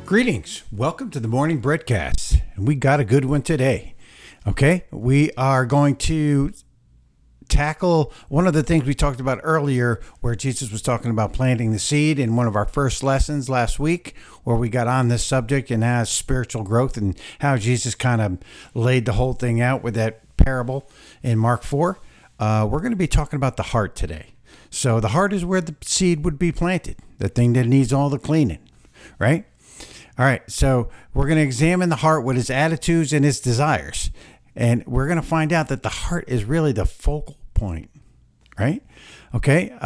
Greetings. Welcome to the morning BreadCast. And we got a good one today. Okay. We are going to tackle one of the things we talked about earlier, where Jesus was talking about planting the seed in one of our first lessons last week, where we got on this subject and has spiritual growth and how Jesus kind of laid the whole thing out with that parable in Mark 4. We're going to be talking about the heart today. So the heart is where the seed would be planted, the thing that needs all the cleaning, right? All right, so we're going to examine the heart with its attitudes and its desires. And we're going to find out that the heart is really the focal point, right? Okay,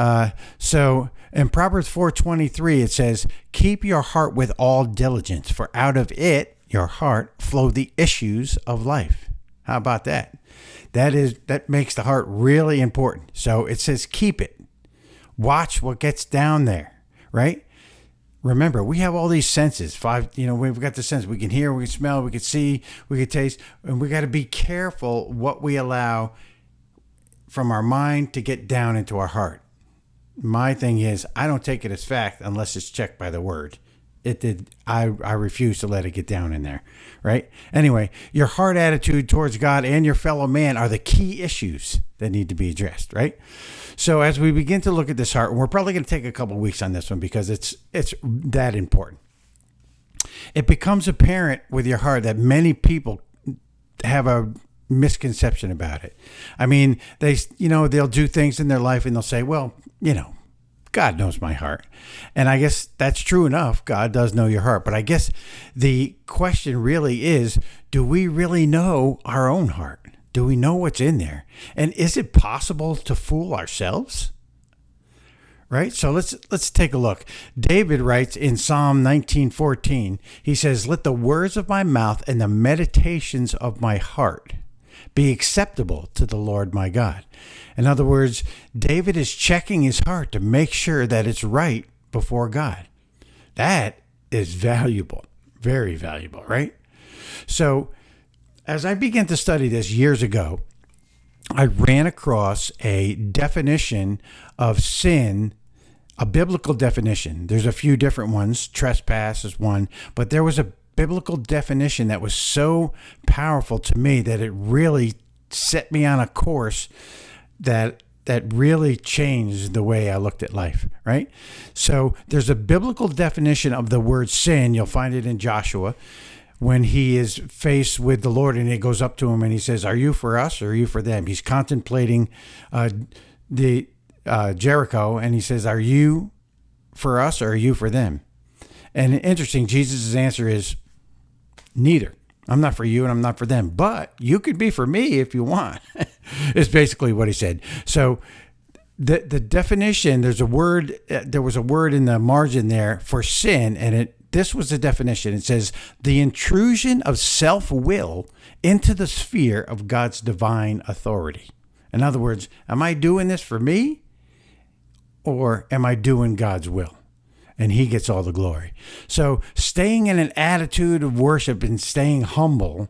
so in Proverbs 4:23, it says, "Keep your heart with all diligence, for out of it, your heart, flow the issues of life." How about that? That makes the heart really important. So it says keep it. Watch what gets down there, right? Remember, we have all these senses. We've got the sense. We can hear, we can smell, we can see, we can taste. And we got to be careful what we allow from our mind to get down into our heart. My thing is, I don't take it as fact unless it's checked by the word. I refuse to let it get down in there, right? Anyway, your heart attitude towards God and your fellow man are the key issues that need to be addressed, right? So as we begin to look at this heart, and we're probably going to take a couple of weeks on this one because it's that important. It becomes apparent with your heart that many people have a misconception about it. I mean, they'll do things in their life and they'll say, well, God knows my heart. And I guess that's true enough. God does know your heart. But I guess the question really is, do we really know our own heart? Do we know what's in there? And is it possible to fool ourselves? Right? So let's take a look. David writes in Psalm 19:14, he says, "Let the words of my mouth and the meditations of my heart be acceptable to the Lord my God." In other words, David is checking his heart to make sure that it's right before God. That is valuable, very valuable, right? So as I began to study this years ago, I ran across a definition of sin, a biblical definition. There's a few different ones. Trespass is one, but there was a biblical definition that was so powerful to me that it really set me on a course that really changed the way I looked at life, right? So there's a biblical definition of the word sin. You'll find it in Joshua when he is faced with the Lord and he goes up to him and he says, "Are you for us or are you for them?" He's contemplating the Jericho and he says, "Are you for us or are you for them?" And interesting, Jesus' answer is, "Neither. I'm not for you and I'm not for them, but you could be for me if you want." Is basically what he said. So the definition, there was a word in the margin there for sin, and this was the definition. It says, the intrusion of self-will into the sphere of God's divine authority. In other words, am I doing this for me or am I doing God's will? And he gets all the glory. So staying in an attitude of worship and staying humble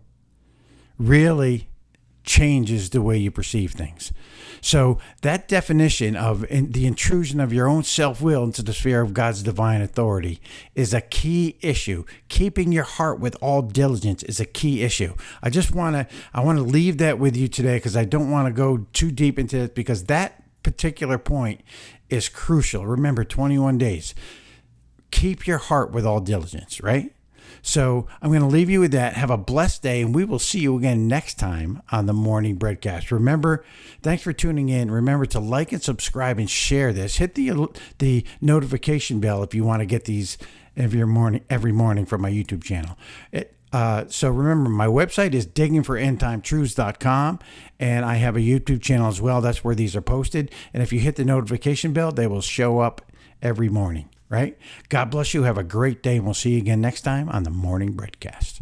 really changes the way you perceive things. So that definition of the intrusion of your own self-will into the sphere of God's divine authority is a key issue. Keeping your heart with all diligence is a key issue. I want to leave that with you today because I don't want to go too deep into it because that particular point is crucial. Remember, 21 days. Keep your heart with all diligence, right? So I'm going to leave you with that. Have a blessed day, and we will see you again next time on the Morning BreadCast. Remember, thanks for tuning in. Remember to like and subscribe and share this. Hit the notification bell if you want to get these every morning from my YouTube channel. So remember, my website is diggingforendtimetruths.com, and I have a YouTube channel as well. That's where these are posted. And if you hit the notification bell, they will show up every morning. Right? God bless you. Have a great day, and we'll see you again next time on the Morning BreadCast.